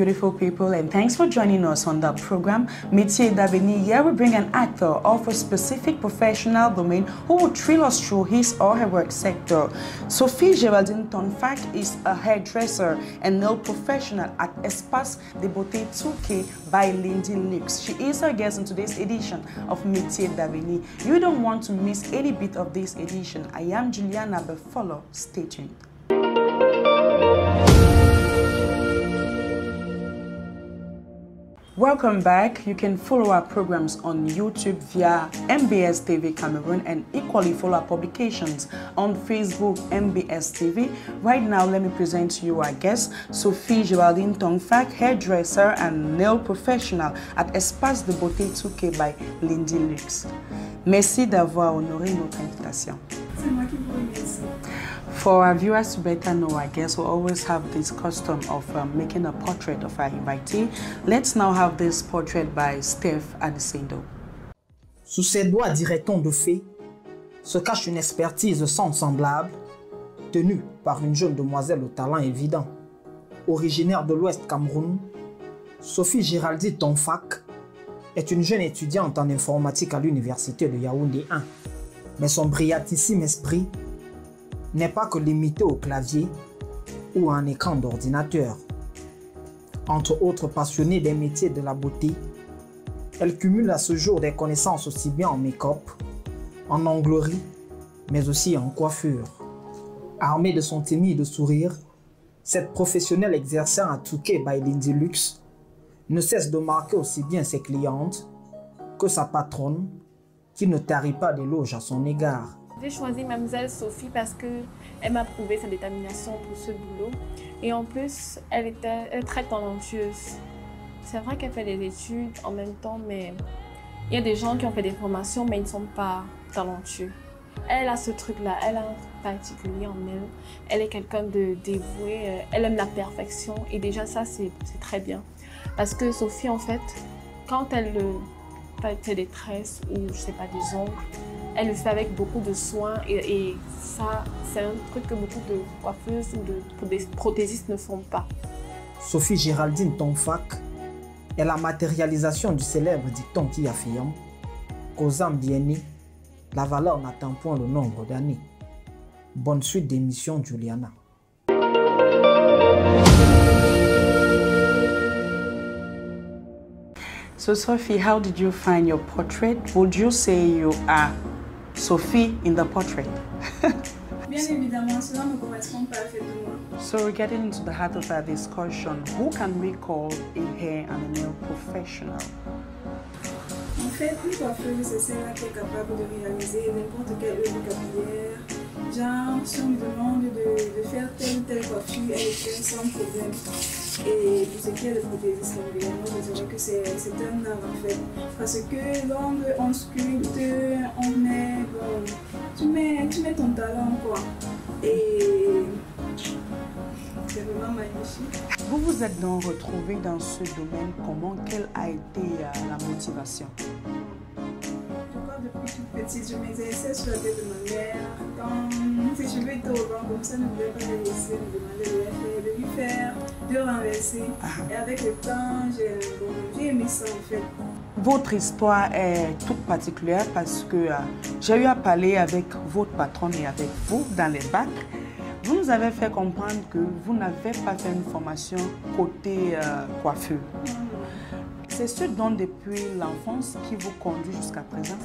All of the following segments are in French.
beautiful people, and thanks for joining us on the program Métiers d'Avenir. Here we bring an actor of a specific professional domain who will thrill us through his or her work sector. Sophie Géraldine Tonfack is a hairdresser and nail professional at Espace de Beauté 2K by Lindy Luxe. She is our guest in today's edition of Métiers d'Avenir. You don't want to miss any bit of this edition. I am Juliana Befolo. Stay tuned. Welcome back. You can follow our programs on YouTube via MBS TV Cameroon and equally follow our publications on Facebook MBS TV. Right now, let me present to you our guest, Sophie Géraldine Tonfack, hairdresser and nail professional at Espace de Beauté 2K by Lindy Luxe. Merci d'avoir honoré notre invitation. C'est moi qui vous remercie. For our viewers to better know, I guess we always have this custom of making a portrait of our invitee. Let's now have this portrait by Steph Adesendo. Sous ses doigts, dirait-on de fée, se cache une expertise sans semblable, tenue par une jeune demoiselle au talent évident. Originaire de l'Ouest Cameroun, Sophie Géraldine Tonfack est une jeune étudiante en informatique à l'université de Yaoundé 1. Mais son brillantissime esprit n'est pas que limité au clavier ou à un écran d'ordinateur. Entre autres passionnée des métiers de la beauté, elle cumule à ce jour des connaissances aussi bien en make-up, en onglerie, mais aussi en coiffure. Armée de son timide sourire, cette professionnelle exerçant à 2K by Lindy Luxe ne cesse de marquer aussi bien ses clientes que sa patronne, qui ne tarit pas d'éloges à son égard. J'ai choisi Mademoiselle Sophie parce qu'elle m'a prouvé sa détermination pour ce boulot. Et en plus, elle est très talentueuse. C'est vrai qu'elle fait des études en même temps, mais il y a des gens qui ont fait des formations, mais ils ne sont pas talentueux. Elle a ce truc-là, elle a un truc particulier en elle. Elle est quelqu'un de dévoué, elle aime la perfection. Et déjà, ça, c'est très bien. Parce que Sophie, en fait, quand elle fait des tresses ou, je sais pas, des ongles, elle le fait avec beaucoup de soin et ça, c'est un truc que beaucoup de coiffeuses ou de prothésistes ne font pas. Sophie Géraldine Tonfack est la matérialisation du célèbre dicton qui affirme qu'aux âmes bien nées, la valeur n'atteint point le nombre d'années. Bonne suite d'émission, Juliana. So Sophie, how did you find your portrait? Would you say you are Sophie in the portrait? Bien évidemment, cela me correspond parfaitement. So we're getting into the heart of our discussion. Who can we call a hair and a nail professional? En fait, une coiffeuse, c'est celle qui est capable de réaliser n'importe quelle œuvre capillaire. Genre, si on me demande de faire telle ou telle coiffure, elle le fait sans problème. Et pour ce qui est de prothésiste ongulaire, moi je dirais que c'est un art en fait. Parce que l'ongle, on sculpte, on met, bon, tu mets ton talent quoi. Et c'est vraiment magnifique. Vous vous êtes donc retrouvé dans ce domaine. Comment, quelle a été la motivation? Depuis toute petite, je m'exerçais sur la tête de ma mère. Quand ses cheveux étaient au vent, comme ça, ne voulait pas les laisser, me demandait de les faire, de lui faire, de renverser. Et avec le temps, j'ai aimé ça en fait. Votre histoire est toute particulière parce que j'ai eu à parler avec votre patronne et avec vous dans les bacs. Vous nous avez fait comprendre que vous n'avez pas fait une formation côté coiffure. C'est ce don depuis l'enfance qui vous conduit jusqu'à présent.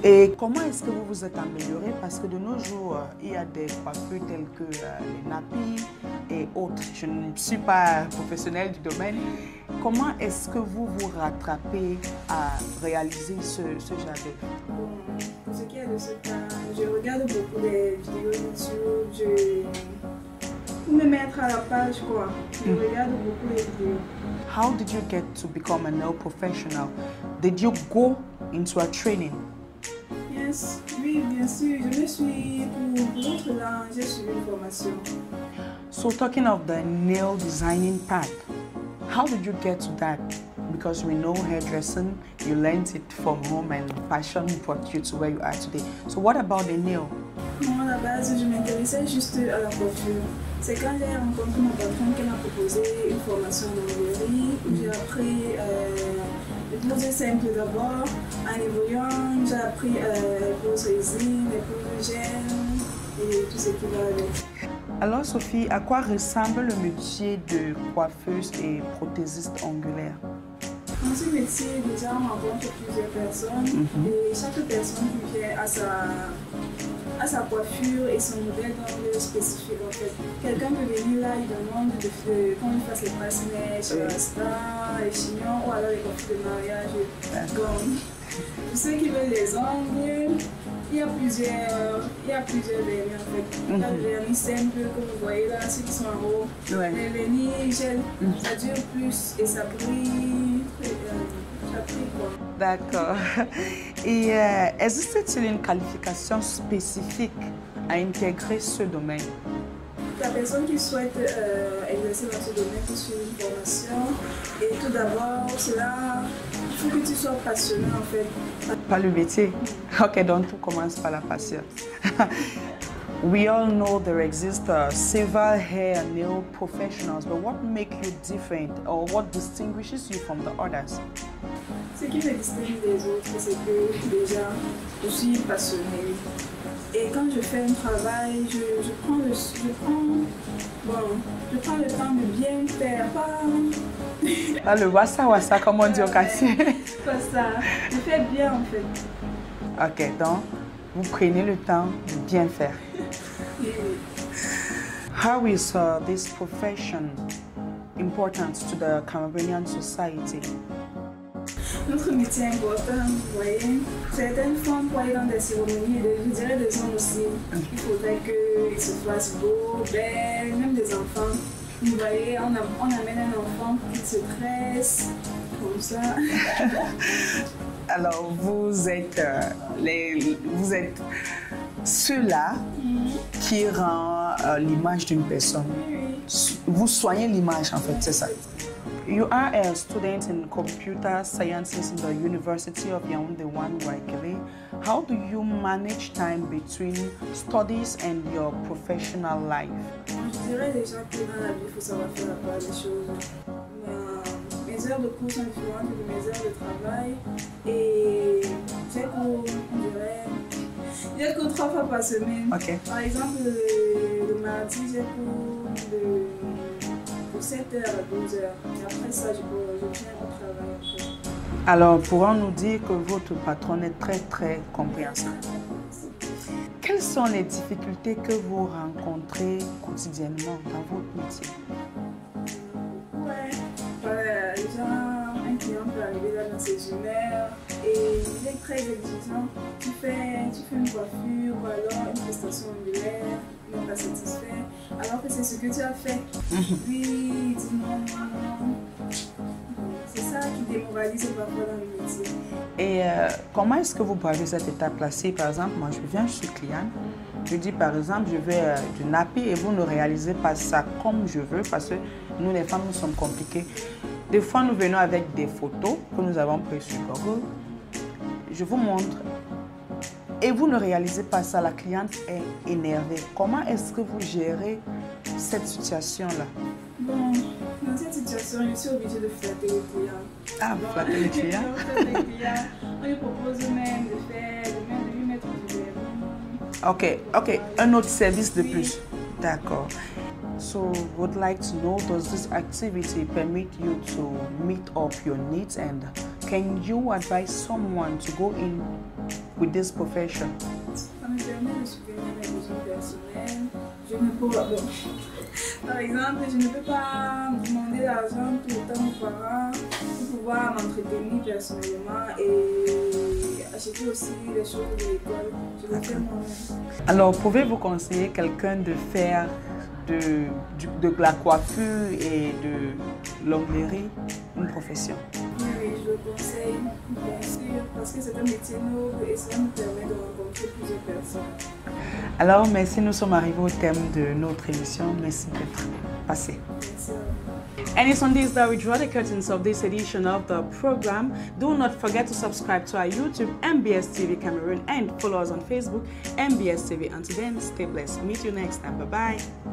Et comment est-ce que vous vous êtes amélioré? Parce que de nos jours, il y a des coiffures telles que les nappies et autres. Je ne suis pas professionnelle du domaine. Comment est-ce que vous vous rattrapez à réaliser ce genre d'œuvre? Bon, pour ce qui est de ce cas, je regarde beaucoup les vidéos YouTube. Pour me mettre à la page, quoi. Je regarde beaucoup les vidéos. How did you get to become a nail professional? Did you go into a training? Yes, oui, bien sûr. Je me suis, pour l'autre là, j'ai suivi une formation. So talking of the nail designing part, how did you get to that? Because we know hairdressing, you learned it from home and passion brought you to where you are today. So what about the nail? Moi, à la base, je m'intéressais juste à la coiffure. C'est quand j'ai rencontré ma patronne qu'elle m'a proposé une formation en onglerie où j'ai appris les poses simples d'abord. En évoluant, j'ai appris les poses résine, les poses gel et tout ce qui va avec. Alors Sophie, à quoi ressemble le métier de coiffeuse et prothésiste ongulaire? Dans ce métier, déjà, on rencontre plusieurs personnes et chaque personne qui vient à sa coiffure et son modèle d'angle spécifique en fait. Quelqu'un peut venir là, il demande qu'on lui fasse les passe-mèches, les stars, les chignons ou alors les coiffures de mariage. Donc, pour ceux qui veulent les ongles, il y a plusieurs vernis en fait. Il y a le vernis simple que vous voyez là, ceux qui sont en haut. Les vernis gel, ça dure plus et ça brille. D'accord. Et existe-t-il une qualification spécifique à intégrer ce domaine? La personne qui souhaite exercer dans ce domaine peut suivre une formation. Et tout d'abord, il faut que tu sois passionné en fait. Par le métier? Ok, donc tout commence par la passion. We all know there exist several hair and nail professionals, but what makes you different or what distinguishes you from the others? Ce qui me distingue des autres, c'est que déjà, je suis passionnée. Et quand je fais un travail, je prends le temps de bien faire. Pas le wassa comme on dit au quartier. Pas ça, je fais bien en fait. Ok, donc vous prenez le temps de bien faire. How is this profession important to the Cameroonian society? Notre métier est important, vous voyez. Certaines femmes pour aller dans des cérémonies, je dirais des hommes aussi. Il faudrait qu'ils se fassent beaux, belles, même des enfants. Vous voyez, on amène un enfant qui se tresse, comme ça. Alors, vous êtes ceux-là qui rend l'image d'une personne. Vous soignez l'image, en fait, c'est ça. You are a student in computer sciences in the University of Yaoundé 1 Waikele. How do you manage time between studies and your professional life? Je dirais déjà que dans la vie, il faut savoir faire la part des choses. Mes heures de cours sont différentes de mes heures de travail et j'ai cours 3 fois par semaine. Okay. Par exemple, le mardi, j'ai cours de 7h à 12h. Et après ça, je viens au travail. Alors, pourrons-nous dire que votre patronne est très, très compréhensible? Quelles sont les difficultés que vous rencontrez quotidiennement dans votre métier? Déjà, un client peut arriver là dans ses humeurs et il est très exigeant. Tu fais une coiffure ou alors une prestation angulaire, il n'est pas satisfait, alors que c'est ce que tu as fait. Lui, il dit non. C'est ça qui démoralise parfois dans le métier. Et comment est-ce que vous bravez cette étape-là? Si par exemple, moi je viens, je suis cliente, je dis par exemple, je veux du nappy et vous ne réalisez pas ça comme je veux parce que nous les femmes, nous sommes compliquées. Des fois, nous venons avec des photos que nous avons prises sur Google. Je vous montre et vous ne réalisez pas ça, la cliente est énervée. Comment est-ce que vous gérez cette situation-là? Bon, dans cette situation, je suis obligée de flatter les clients. Ah, flatter les clients? On lui propose même de lui mettre du vernis. Ok, un autre service de plus. D'accord. So, would like to know, does this activity permit you to meet up your needs and can you advise someone to go in with this profession? Ça me permet de subvenir mes besoins personnels. Par exemple, je ne peux pas demander l'argent tout le temps aux parents pour pouvoir m'entretenir personnellement et acheter aussi les choses de l'école. Je le fais moi-même. Alors, pouvez-vous conseiller quelqu'un de faire de la coiffure et de l'onglerie une profession? Oui, je le conseille, bien sûr, parce que c'est un métier noble et ça nous permet de rencontrer plusieurs personnes. Alors, merci, nous sommes arrivés au thème de notre émission. Merci d'être passé. Merci. And it's on this that we draw the curtains of this edition of the program. Do not forget to subscribe to our YouTube, MBS TV Cameroon, and follow us on Facebook, MBS TV. Until then, stay blessed. Meet you next time. Bye-bye.